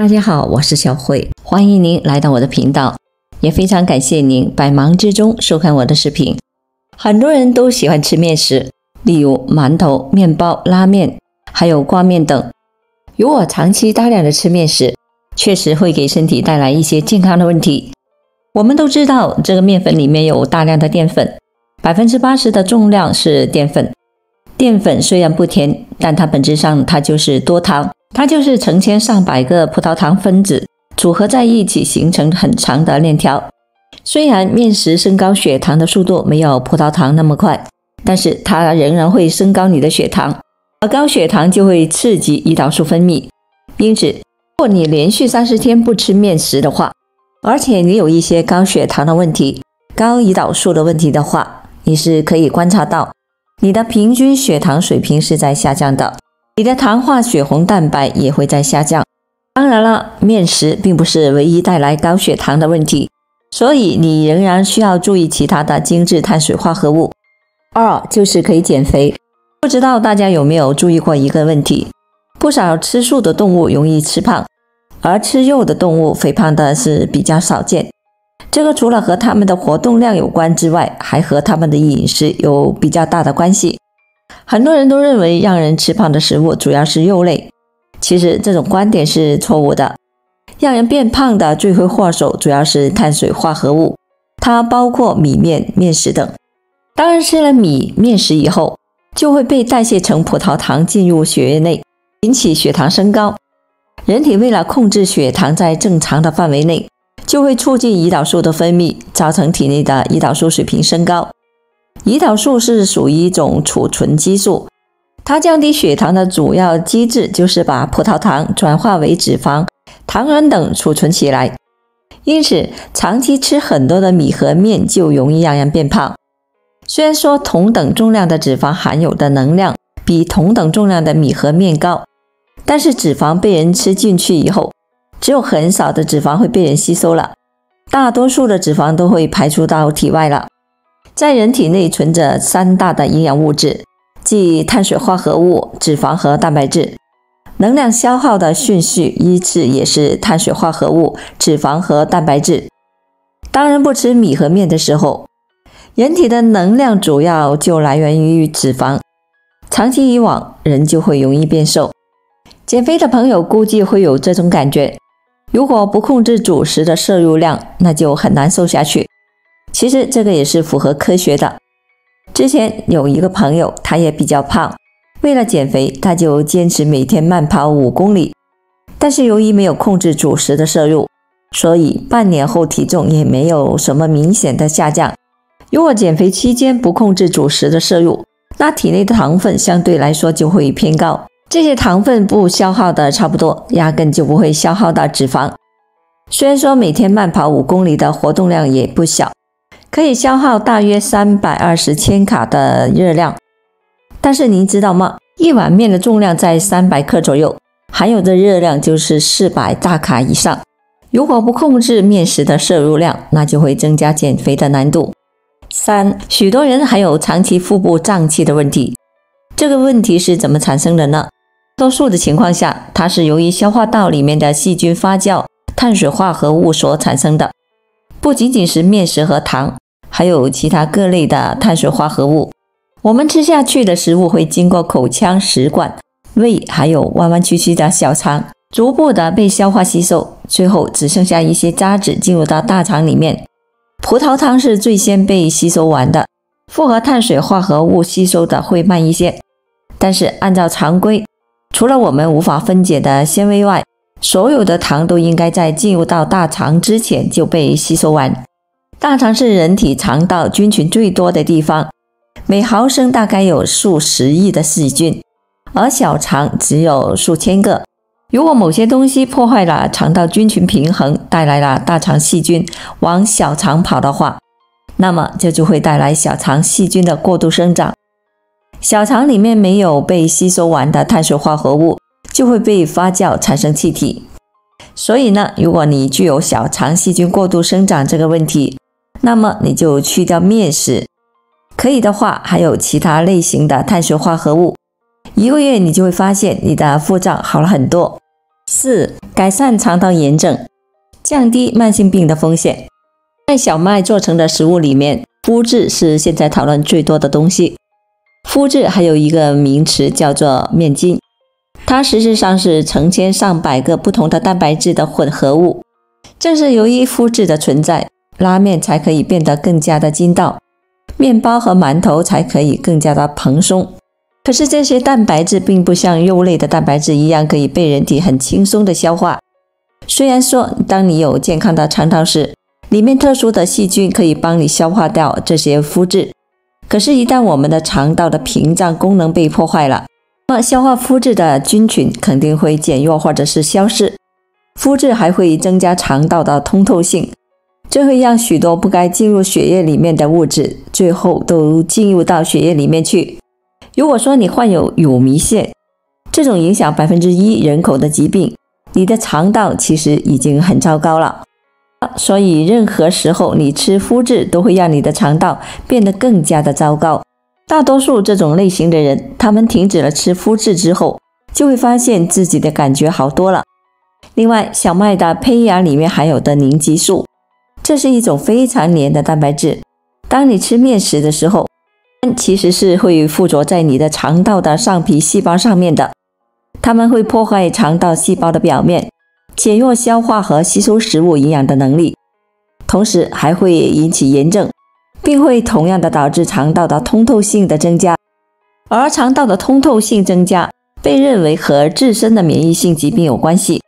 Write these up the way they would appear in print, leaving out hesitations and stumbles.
大家好，我是小慧，欢迎您来到我的频道，也非常感谢您百忙之中收看我的视频。很多人都喜欢吃面食，例如馒头、面包、拉面，还有挂面等。如果长期大量的吃面食，确实会给身体带来一些健康的问题。我们都知道，这个面粉里面有大量的淀粉，80%的重量是淀粉。淀粉虽然不甜，但它本质上它就是多糖，它就是成千上百个葡萄糖分子组合在一起形成很长的链条。虽然面食升高血糖的速度没有葡萄糖那么快，但是它仍然会升高你的血糖，而高血糖就会刺激胰岛素分泌。因此，如果你连续30天不吃面食的话，而且你有一些高血糖的问题、高胰岛素的问题的话，你是可以观察到你的平均血糖水平是在下降的，你的糖化血红蛋白也会在下降。当然了，面食并不是唯一带来高血糖的问题，所以你仍然需要注意其他的精致碳水化合物。二就是可以减肥。不知道大家有没有注意过一个问题，不少吃素的动物容易吃胖，而吃肉的动物肥胖的是比较少见。这个除了和他们的活动量有关之外，还和他们的饮食有比较大的关系。很多人都认为让人吃胖的食物主要是肉类，其实这种观点是错误的。让人变胖的罪魁祸首主要是碳水化合物，它包括米面、面食等。当然，吃了米、面食以后，就会被代谢成葡萄糖进入血液内，引起血糖升高。人体为了控制血糖在正常的范围内，就会促进胰岛素的分泌，造成体内的胰岛素水平升高。胰岛素是属于一种储存激素，它降低血糖的主要机制就是把葡萄糖转化为脂肪、糖原等储存起来。因此，长期吃很多的米和面就容易让人变胖。虽然说同等重量的脂肪含有的能量比同等重量的米和面高，但是脂肪被人吃进去以后，只有很少的脂肪会被人吸收了，大多数的脂肪都会排出到体外了。在人体内存着3大的营养物质，即碳水化合物、脂肪和蛋白质。能量消耗的顺序依次也是碳水化合物、脂肪和蛋白质。当人不吃米和面的时候，人体的能量主要就来源于脂肪，长期以往，人就会容易变瘦。减肥的朋友估计会有这种感觉，如果不控制主食的摄入量，那就很难瘦下去。其实这个也是符合科学的。之前有一个朋友，他也比较胖，为了减肥，他就坚持每天慢跑5公里，但是由于没有控制主食的摄入，所以半年后体重也没有什么明显的下降。如果减肥期间不控制主食的摄入，那体内的糖分相对来说就会偏高，这些糖分不消耗的差不多，压根就不会消耗到脂肪。虽然说每天慢跑5公里的活动量也不小，可以消耗大约320千卡的热量，但是您知道吗？一碗面的重量在300克左右，含有的热量就是400大卡以上。如果不控制面食的摄入量，那就会增加减肥的难度。3. 许多人还有长期腹部胀气的问题。这个问题是怎么产生的呢？多数的情况下，它是由于消化道里面的细菌发酵碳水化合物所产生的。不仅仅是面食和糖，还有其他各类的碳水化合物。我们吃下去的食物会经过口腔、食管、胃，还有弯弯曲曲的小肠，逐步的被消化吸收，最后只剩下一些渣滓进入到大肠里面。葡萄糖是最先被吸收完的，复合碳水化合物吸收的会慢一些。但是按照常规，除了我们无法分解的纤维外，所有的糖都应该在进入到大肠之前就被吸收完。大肠是人体肠道菌群最多的地方，每毫升大概有数十亿的细菌，而小肠只有数千个。如果某些东西破坏了肠道菌群平衡，带来了大肠细菌往小肠跑的话，那么这就会带来小肠细菌的过度生长。小肠里面没有被吸收完的碳水化合物就会被发酵产生气体。所以呢，如果你具有小肠细菌过度生长这个问题，那么你就去掉面食，可以的话还有其他类型的碳水化合物，1个月你就会发现你的腹胀好了很多。4. 改善肠道炎症，降低慢性病的风险。在小麦做成的食物里面，麸质是现在讨论最多的东西。麸质还有一个名词叫做面筋，它实质上是成千上百个不同的蛋白质的混合物。正是由于麸质的存在，拉面才可以变得更加的筋道，面包和馒头才可以更加的蓬松。可是这些蛋白质并不像肉类的蛋白质一样可以被人体很轻松的消化。虽然说当你有健康的肠道时，里面特殊的细菌可以帮你消化掉这些麸质，可是一旦我们的肠道的屏障功能被破坏了，那么消化麸质的菌群肯定会减弱或者是消失。麸质还会增加肠道的通透性，这会让许多不该进入血液里面的物质最后都进入到血液里面去。如果说你患有乳糜泻，这种影响1%人口的疾病，你的肠道其实已经很糟糕了。所以任何时候你吃麸质都会让你的肠道变得更加的糟糕。大多数这种类型的人，他们停止了吃麸质之后，就会发现自己的感觉好多了。另外，小麦的胚芽里面含有的凝集素，这是一种非常黏的蛋白质。当你吃面食的时候，其实是会附着在你的肠道的上皮细胞上面的，它们会破坏肠道细胞的表面，减弱消化和吸收食物营养的能力，同时还会引起炎症，并会同样的导致肠道的通透性的增加。而肠道的通透性增加被认为和自身的免疫性疾病有关系。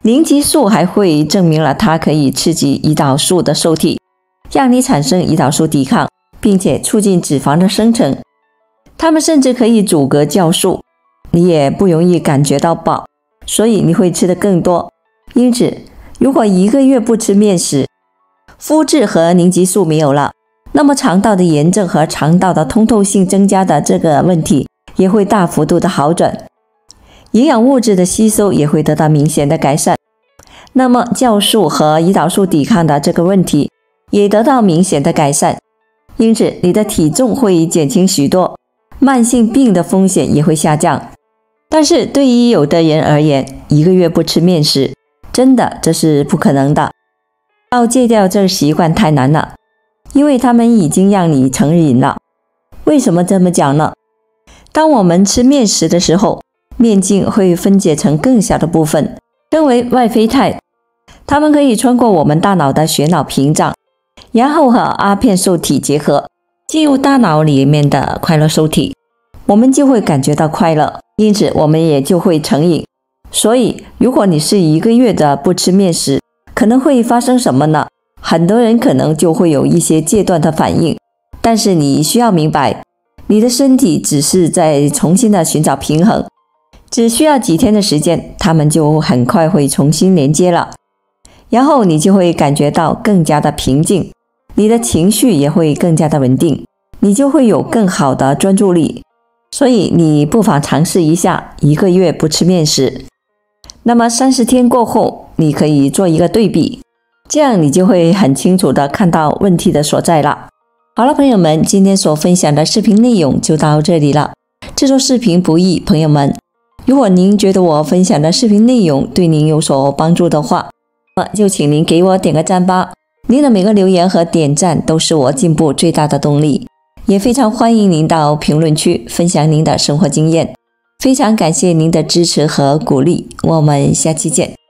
凝集素还会证明了它可以刺激胰岛素的受体，让你产生胰岛素抵抗，并且促进脂肪的生成。它们甚至可以阻隔酵素，你也不容易感觉到饱，所以你会吃得更多。因此，如果1个月不吃面食，麸质和凝集素没有了，那么肠道的炎症和肠道的通透性增加的这个问题也会大幅度的好转，营养物质的吸收也会得到明显的改善。那么酵素和胰岛素抵抗的这个问题也得到明显的改善，因此你的体重会减轻许多，慢性病的风险也会下降。但是对于有的人而言，1个月不吃面食，真的这是不可能的。要戒掉这个习惯太难了，因为他们已经让你成瘾了。为什么这么讲呢？当我们吃面食的时候，面筋会分解成更小的部分，称为外啡肽，它们可以穿过我们大脑的血脑屏障，然后和阿片受体结合，进入大脑里面的快乐受体，我们就会感觉到快乐，因此我们也就会成瘾。所以如果你是1个月的不吃面食，可能会发生什么呢？很多人可能就会有一些戒断的反应，但是你需要明白，你的身体只是在重新的寻找平衡，只需要几天的时间，它们就很快会重新连接了，然后你就会感觉到更加的平静，你的情绪也会更加的稳定，你就会有更好的专注力。所以你不妨尝试一下1个月不吃面食，那么30天过后，你可以做一个对比，这样你就会很清楚的看到问题的所在了。好了，朋友们，今天所分享的视频内容就到这里了。制作视频不易，朋友们，如果您觉得我分享的视频内容对您有所帮助的话，那么就请您给我点个赞吧。您的每个留言和点赞都是我进步最大的动力，也非常欢迎您到评论区分享您的生活经验。非常感谢您的支持和鼓励，我们下期见。